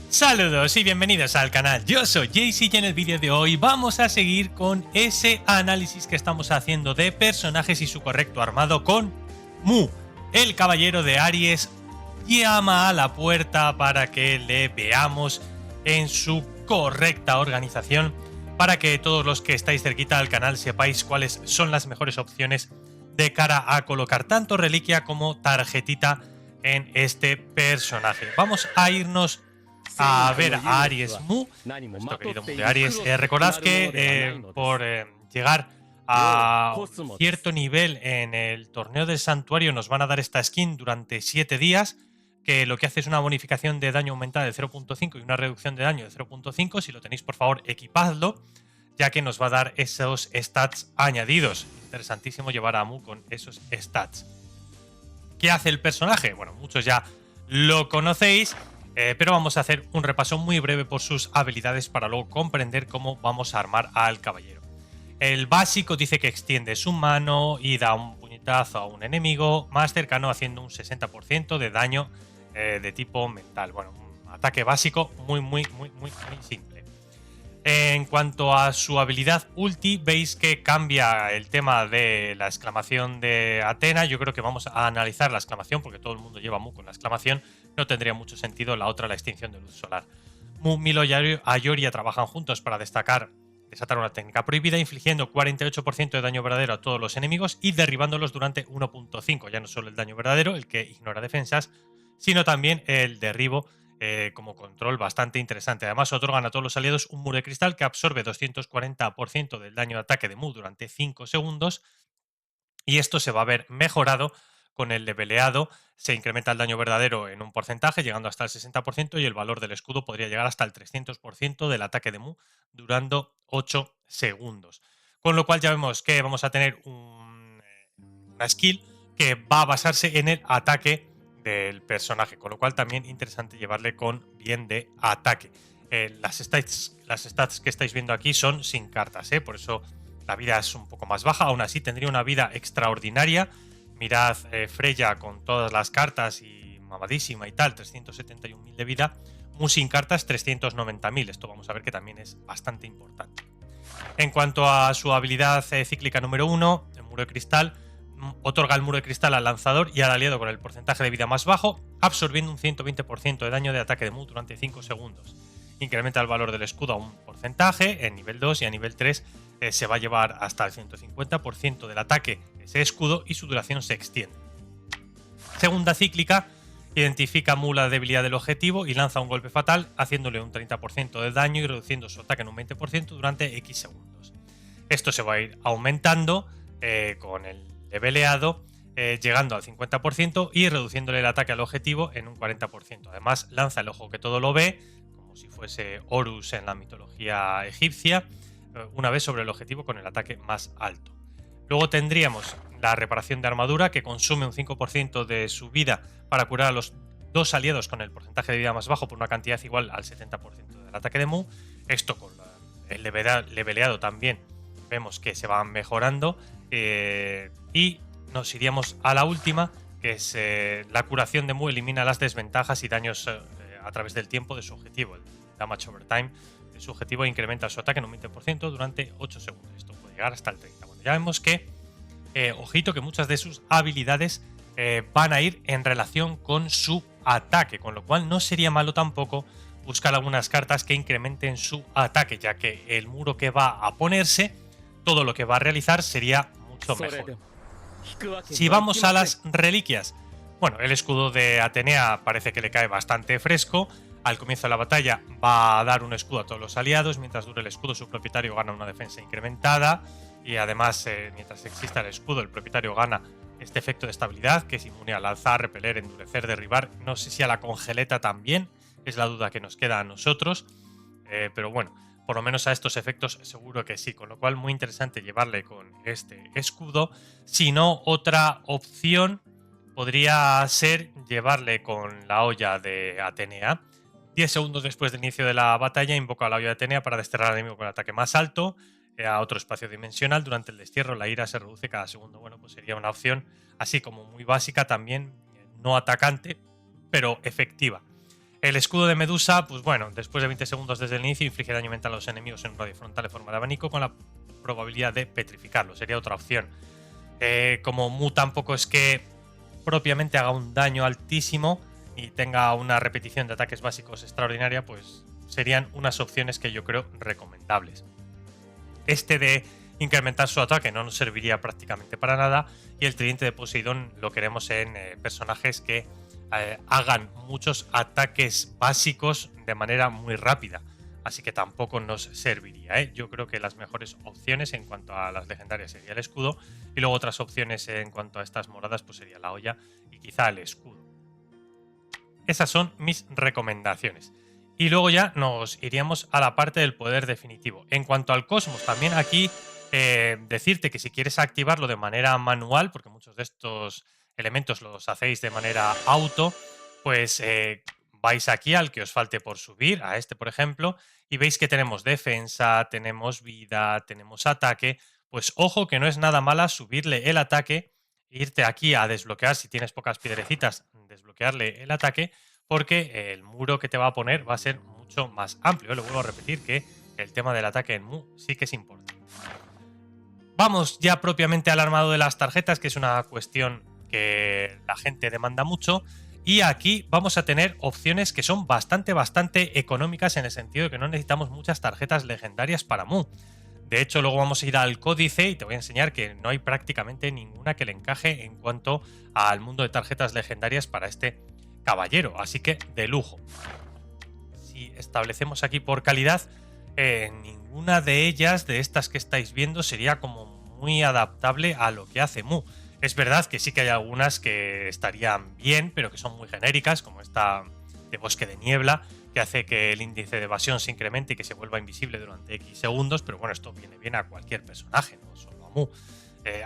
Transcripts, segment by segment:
Saludos y bienvenidos al canal, yo soy Jaycee y en el vídeo de hoy vamos a seguir con ese análisis que estamos haciendo de personajes y su correcto armado con Mu, el caballero de Aries. Llama a la puerta para que le veamos en su correcta organización, para que todos los que estáis cerquita al canal sepáis cuáles son las mejores opciones de cara a colocar tanto reliquia como tarjetita en este personaje. Vamos a irnos a ver a Aries Mu, nuestro querido Mu de Aries. Recordad que por llegar a cierto nivel en el torneo del santuario nos van a dar esta skin durante 7 días, que lo que hace es una bonificación de daño aumentada de 0.5 y una reducción de daño de 0.5. Si lo tenéis, por favor, equipadlo, ya que nos va a dar esos stats añadidos. Interesantísimo llevar a Mu con esos stats. ¿Qué hace el personaje? Bueno, muchos ya lo conocéis, pero vamos a hacer un repaso muy breve por sus habilidades para luego comprender cómo vamos a armar al caballero. El básico dice que extiende su mano y da un puñetazo a un enemigo más cercano, haciendo un 60% de daño de tipo mental. Bueno, un ataque básico muy simple. En cuanto a su habilidad ulti, veis que cambia el tema de la exclamación de Athena. Yo creo que vamos a analizar la exclamación, porque todo el mundo lleva Mu con la exclamación. No tendría mucho sentido la otra, la extinción de luz solar. Mu, Milo y Ayoria trabajan juntos para desatar una técnica prohibida, infligiendo 48% de daño verdadero a todos los enemigos y derribándolos durante 1.5. Ya no solo el daño verdadero, el que ignora defensas, sino también el derribo como control bastante interesante. Además, otorgan a todos los aliados un muro de cristal que absorbe 240% del daño de ataque de Mu durante 5 segundos. Y esto se va a ver mejorado con el leveleado. Se incrementa el daño verdadero en un porcentaje, llegando hasta el 60%, y el valor del escudo podría llegar hasta el 300% del ataque de Mu, durando 8 segundos. Con lo cual ya vemos que vamos a tener una skill que va a basarse en el ataque del personaje, con lo cual también interesante llevarle con bien de ataque. Las stats que estáis viendo aquí son sin cartas, por eso la vida es un poco más baja. Aún así tendría una vida extraordinaria. Mirad Freya con todas las cartas y mamadísima y tal, 371.000 de vida. Mu sin cartas, 390.000. Esto vamos a ver que también es bastante importante. En cuanto a su habilidad cíclica número 1, el muro de cristal, otorga el muro de cristal al lanzador y al aliado con el porcentaje de vida más bajo, absorbiendo un 120% de daño de ataque de Mu durante 5 segundos. Incrementa el valor del escudo a un porcentaje en nivel 2 y a nivel 3 se va a llevar hasta el 150% del ataque ese escudo y su duración se extiende. Segunda cíclica, identifica Mu la debilidad del objetivo y lanza un golpe fatal, haciéndole un 30% de daño y reduciendo su ataque en un 20% durante X segundos. Esto se va a ir aumentando con el leveleado, llegando al 50% y reduciéndole el ataque al objetivo en un 40%. Además, lanza el ojo que todo lo ve, como si fuese Horus en la mitología egipcia, una vez sobre el objetivo con el ataque más alto. Luego tendríamos la reparación de armadura, que consume un 5% de su vida para curar a los dos aliados con el porcentaje de vida más bajo por una cantidad igual al 70% del ataque de Mu. Esto con el leveleado también vemos que se va mejorando, y nos iríamos a la última, que es la curación de Mu elimina las desventajas y daños a través del tiempo de su objetivo. El damage over time de su objetivo incrementa su ataque en un 20% durante 8 segundos. Esto puede llegar hasta el 30%. Bueno, ya vemos que, ojito, que muchas de sus habilidades van a ir en relación con su ataque, con lo cual no sería malo tampoco buscar algunas cartas que incrementen su ataque, ya que el muro que va a ponerse, todo lo que va a realizar sería mucho mejor. Si vamos a las reliquias, bueno, el escudo de Atenea parece que le cae bastante fresco. Al comienzo de la batalla va a dar un escudo a todos los aliados. Mientras dure el escudo, su propietario gana una defensa incrementada. Y además, mientras exista el escudo, el propietario gana este efecto de estabilidad, que es inmune al alzar, repeler, endurecer, derribar. No sé si a la congeleta también, es la duda que nos queda a nosotros. Pero bueno, por lo menos a estos efectos seguro que sí. Con lo cual, muy interesante llevarle con este escudo. Si no, otra opción podría ser llevarle con la olla de Atenea. 10 segundos después del inicio de la batalla, invoca a la olla de Atenea para desterrar al enemigo con el ataque más alto a otro espacio dimensional. Durante el destierro, la ira se reduce cada segundo. Bueno, pues sería una opción así como muy básica también, no atacante, pero efectiva. El escudo de Medusa, pues bueno, después de 20 segundos desde el inicio, inflige daño mental a los enemigos en un radio frontal en forma de abanico con la probabilidad de petrificarlo. Sería otra opción. Como Mu tampoco es que propiamente haga un daño altísimo y tenga una repetición de ataques básicos extraordinaria, pues serían unas opciones que yo creo recomendables. Este de incrementar su ataque no nos serviría prácticamente para nada, y el tridente de Poseidón lo queremos en personajes que hagan muchos ataques básicos de manera muy rápida, así que tampoco nos serviría. Yo creo que las mejores opciones en cuanto a las legendarias sería el escudo, y luego otras opciones en cuanto a estas moradas pues sería la olla y quizá el escudo. Esas son mis recomendaciones. Y luego ya nos iríamos a la parte del poder definitivo. En cuanto al Cosmos, también aquí decirte que si quieres activarlo de manera manual, porque muchos de estos elementos los hacéis de manera auto, pues vais aquí al que os falte por subir, a este por ejemplo, y veis que tenemos defensa, tenemos vida, tenemos ataque. Pues ojo que no es nada mala subirle el ataque, irte aquí a desbloquear si tienes pocas piedrecitas, desbloquearle el ataque, porque el muro que te va a poner va a ser mucho más amplio. Lo vuelvo a repetir que el tema del ataque en Mu sí que es importante. Vamos ya propiamente al armado de las tarjetas, que es una cuestión que la gente demanda mucho. Y aquí vamos a tener opciones que son bastante económicas, en el sentido de que no necesitamos muchas tarjetas legendarias para Mu. De hecho, luego vamos a ir al códice y te voy a enseñar que no hay prácticamente ninguna que le encaje en cuanto al mundo de tarjetas legendarias para este caballero, así que de lujo. Si establecemos aquí por calidad, ninguna de ellas, de estas que estáis viendo, sería como muy adaptable a lo que hace Mu. Es verdad que sí que hay algunas que estarían bien, pero que son muy genéricas, como esta de Bosque de Niebla, que hace que el índice de evasión se incremente y que se vuelva invisible durante X segundos, pero bueno, esto viene bien a cualquier personaje, no solo a Mu.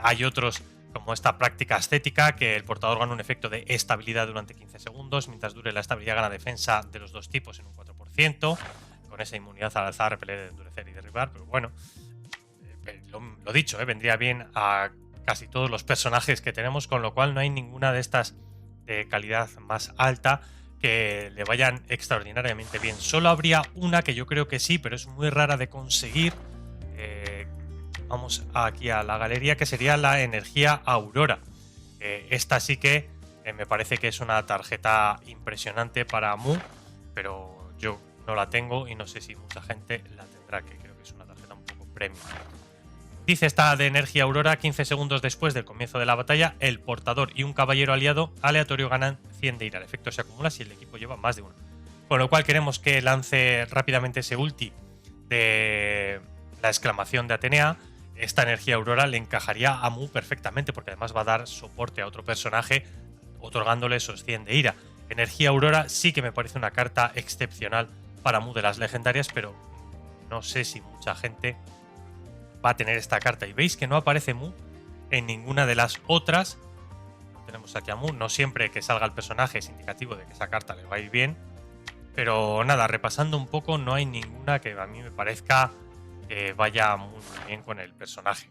Hay otros, como esta práctica estética, que el portador gana un efecto de estabilidad durante 15 segundos, mientras dure la estabilidad gana defensa de los dos tipos en un 4%, con esa inmunidad al alzar, repeler, endurecer y derribar, pero bueno, lo dicho, vendría bien a casi todos los personajes que tenemos, con lo cual no hay ninguna de estas de calidad más alta que le vayan extraordinariamente bien. Solo habría una que yo creo que sí, pero es muy rara de conseguir. Vamos aquí a la galería, que sería la energía Aurora. Esta sí que me parece que es una tarjeta impresionante para Mu, pero yo no la tengo y no sé si mucha gente la tendrá, que creo que es una tarjeta un poco premium. Dice esta de energía Aurora: 15 segundos después del comienzo de la batalla, el portador y un caballero aliado aleatorio ganan 100 de ira. El efecto se acumula si el equipo lleva más de uno. Con lo cual queremos que lance rápidamente ese ulti de la exclamación de Atenea. Esta energía Aurora le encajaría a Mu perfectamente, porque además va a dar soporte a otro personaje, otorgándole esos 100 de ira. Energía Aurora sí que me parece una carta excepcional para Mu de las legendarias, pero no sé si mucha gente va a tener esta carta. Y veis que no aparece Mu en ninguna de las otras. Tenemos aquí a Mu. No siempre que salga el personaje es indicativo de que esa carta le va a ir bien. Pero nada, repasando un poco, no hay ninguna que a mí me parezca que vaya muy bien con el personaje.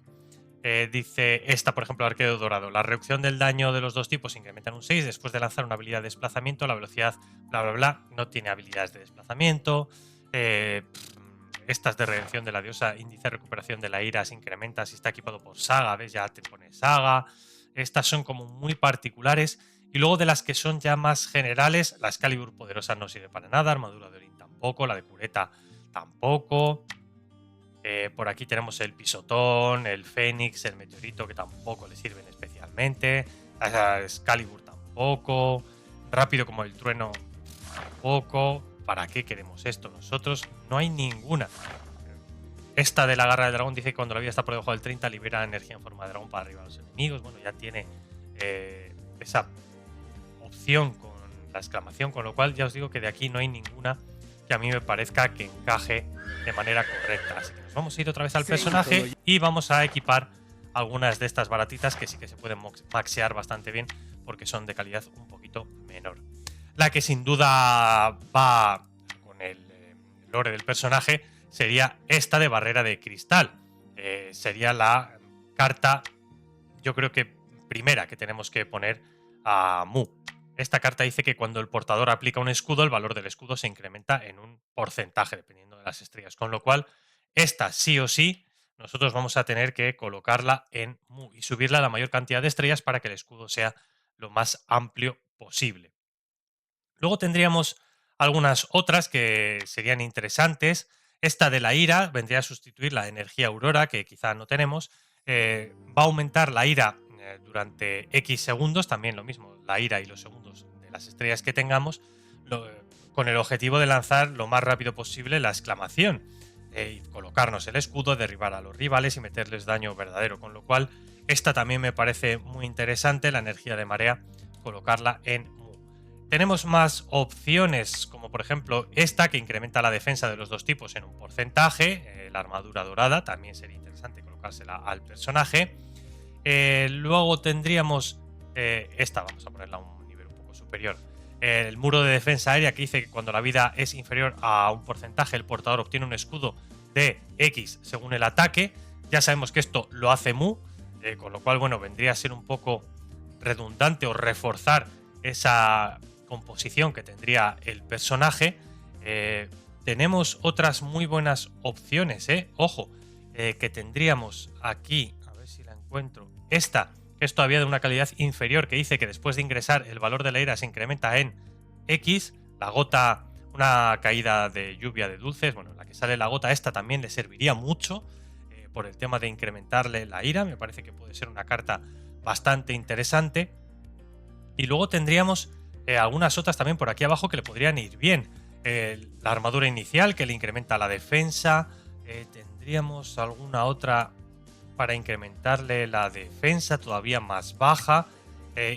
Dice esta, por ejemplo, Arquero Dorado: la reducción del daño de los dos tipos incrementa en un 6 después de lanzar una habilidad de desplazamiento. La velocidad, bla, bla, bla, no tiene habilidades de desplazamiento. Estas de redención de la diosa, índice de recuperación de la ira se incrementa si está equipado por saga, ¿ves? Ya te pone saga. Estas son como muy particulares. Y luego de las que son ya más generales, la Excalibur poderosa no sirve para nada, armadura de Orin tampoco, la de Cureta tampoco. Por aquí tenemos el pisotón, el fénix, el meteorito, que tampoco le sirven especialmente. La Excalibur tampoco. Rápido como el trueno tampoco. ¿Para qué queremos esto nosotros? No hay ninguna. Esta de la garra del dragón dice que cuando la vida está por debajo del 30 libera energía en forma de dragón para arriba a los enemigos. Bueno, ya tiene esa opción con la exclamación, con lo cual ya os digo que de aquí no hay ninguna que a mí me parezca que encaje de manera correcta. Así que nos vamos a ir otra vez al personaje y vamos a equipar algunas de estas baratitas que sí que se pueden maxear bastante bien, porque son de calidad un poquito menor. La que sin duda va con el lore del personaje sería esta de barrera de cristal. Sería la carta, yo creo que primera que tenemos que poner a Mu. Esta carta dice que cuando el portador aplica un escudo, el valor del escudo se incrementa en un porcentaje, dependiendo de las estrellas. Con lo cual, esta sí o sí, nosotros vamos a tener que colocarla en Mu y subirla a la mayor cantidad de estrellas para que el escudo sea lo más amplio posible. Luego tendríamos algunas otras que serían interesantes. Esta de la ira vendría a sustituir la energía aurora, que quizá no tenemos. Va a aumentar la ira durante X segundos, también lo mismo, la ira y los segundos de las estrellas que tengamos, con el objetivo de lanzar lo más rápido posible la exclamación, y colocarnos el escudo, derribar a los rivales y meterles daño verdadero. Con lo cual, esta también me parece muy interesante, la energía de marea, colocarla en Mu. Tenemos más opciones, como por ejemplo esta que incrementa la defensa de los dos tipos en un porcentaje, la armadura dorada, también sería interesante colocársela al personaje. Luego tendríamos esta, vamos a ponerla a un nivel un poco superior. El muro de defensa aérea, que dice que cuando la vida es inferior a un porcentaje, el portador obtiene un escudo de X según el ataque. Ya sabemos que esto lo hace Mu, con lo cual, bueno, vendría a ser un poco redundante o reforzar esa composición que tendría el personaje. Tenemos otras muy buenas opciones, ojo, que tendríamos aquí, a ver si la encuentro, esta, que es todavía de una calidad inferior, que dice que después de ingresar el valor de la ira se incrementa en X, la gota, una caída de lluvia de dulces, bueno, la que sale la gota, esta también le serviría mucho por el tema de incrementarle la ira, me parece que puede ser una carta bastante interesante. Y luego tendríamos algunas otras también por aquí abajo que le podrían ir bien. La armadura inicial, que le incrementa la defensa. Tendríamos alguna otra para incrementarle la defensa todavía más baja.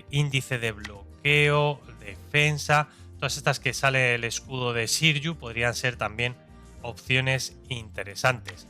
Índice de bloqueo, defensa. Todas estas que sale el escudo de Shiryu podrían ser también opciones interesantes.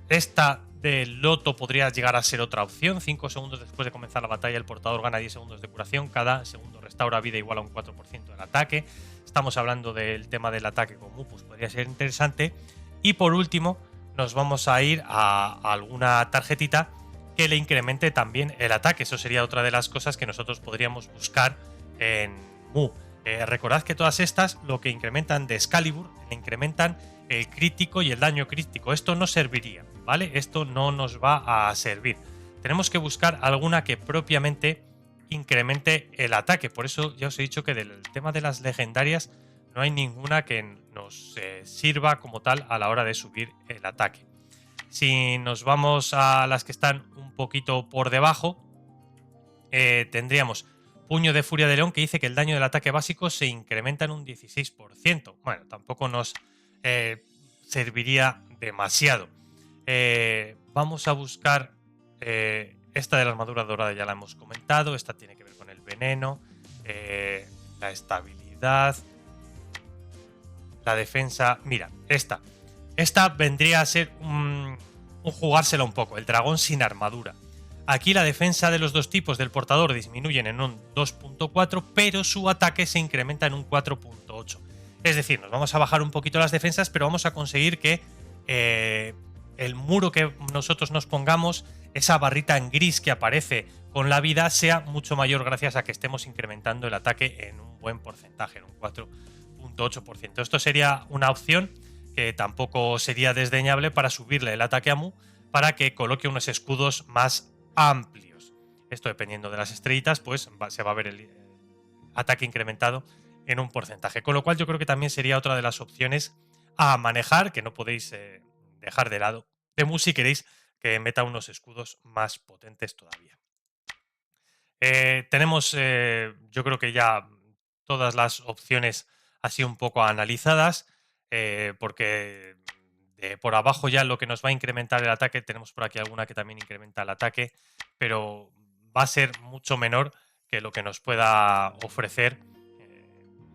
Esta del loto podría llegar a ser otra opción. 5 segundos después de comenzar la batalla, el portador gana 10 segundos de curación. Cada segundo restaura vida igual a un 4% del ataque. Estamos hablando del tema del ataque con Mu, pues podría ser interesante. Y por último, nos vamos a ir a alguna tarjetita que le incremente también el ataque. Eso sería otra de las cosas que nosotros podríamos buscar en Mu. Recordad que todas estas lo que incrementan de Excalibur, le incrementan el crítico y el daño crítico. Esto no serviría, ¿vale? Esto no nos va a servir. Tenemos que buscar alguna que propiamente incremente el ataque. Por eso ya os he dicho que del tema de las legendarias no hay ninguna que nos sirva como tal a la hora de subir el ataque. Si nos vamos a las que están un poquito por debajo, tendríamos Puño de Furia de León, que dice que el daño del ataque básico se incrementa en un 16%. Bueno, tampoco nos serviría demasiado. Vamos a buscar esta de la armadura dorada, ya la hemos comentado. Esta tiene que ver con el veneno, la estabilidad, la defensa. Mira, esta vendría a ser un jugársela un poco, el dragón sin armadura. Aquí la defensa de los dos tipos del portador disminuyen en un 2.4, pero su ataque se incrementa en un 4.8. Es decir, nos vamos a bajar un poquito las defensas, pero vamos a conseguir que el muro que nosotros nos pongamos, esa barrita en gris que aparece con la vida, sea mucho mayor gracias a que estemos incrementando el ataque en un buen porcentaje, en un 4.8%. Esto sería una opción que tampoco sería desdeñable para subirle el ataque a Mu, para que coloque unos escudos más amplios. Esto, dependiendo de las estrellitas, pues se va a ver el ataque incrementado en un porcentaje. Con lo cual yo creo que también sería otra de las opciones a manejar, que no podéis dejar de lado de Mu si queréis que meta unos escudos más potentes todavía. Tenemos, yo creo que ya todas las opciones así un poco analizadas, porque por abajo ya lo que nos va a incrementar el ataque, tenemos por aquí alguna que también incrementa el ataque, pero va a ser mucho menor que lo que nos pueda ofrecer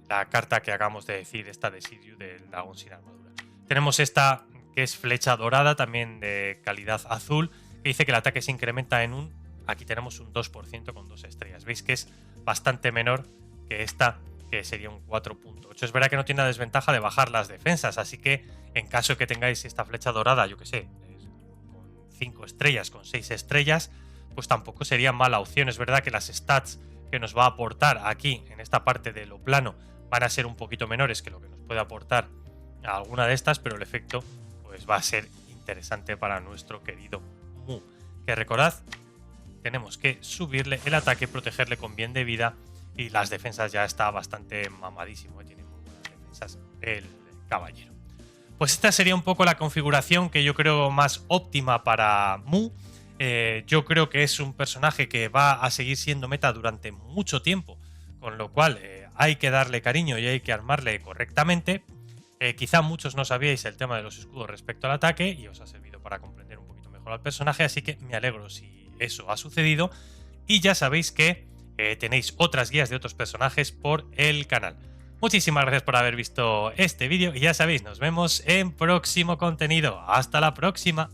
la carta que acabamos de decir, esta de Shiryu del dragón sin armadura. Tenemos esta que es flecha dorada, también de calidad azul, que dice que el ataque se incrementa en un... Aquí tenemos un 2% con 2 estrellas. Veis que es bastante menor que esta, que sería un 4.8. Es verdad que no tiene la desventaja de bajar las defensas, así que en caso que tengáis esta flecha dorada, yo que sé, con 5 estrellas, con 6 estrellas, pues tampoco sería mala opción. Es verdad que las stats que nos va a aportar aquí, en esta parte de lo plano, van a ser un poquito menores que lo que nos puede aportar a alguna de estas, pero el efecto pues va a ser interesante para nuestro querido Mu. Que recordad, tenemos que subirle el ataque, protegerle con bien de vida, y las defensas ya está bastante mamadísimo, tiene muy buenas defensas el caballero. Pues esta sería un poco la configuración que yo creo más óptima para Mu. Yo creo que es un personaje que va a seguir siendo meta durante mucho tiempo, con lo cual hay que darle cariño y hay que armarle correctamente. Quizá muchos no sabíais el tema de los escudos respecto al ataque y os ha servido para comprender un poquito mejor al personaje, así que me alegro si eso ha sucedido. Y ya sabéis que tenéis otras guías de otros personajes por el canal. Muchísimas gracias por haber visto este vídeo y ya sabéis, nos vemos en próximo contenido. ¡Hasta la próxima!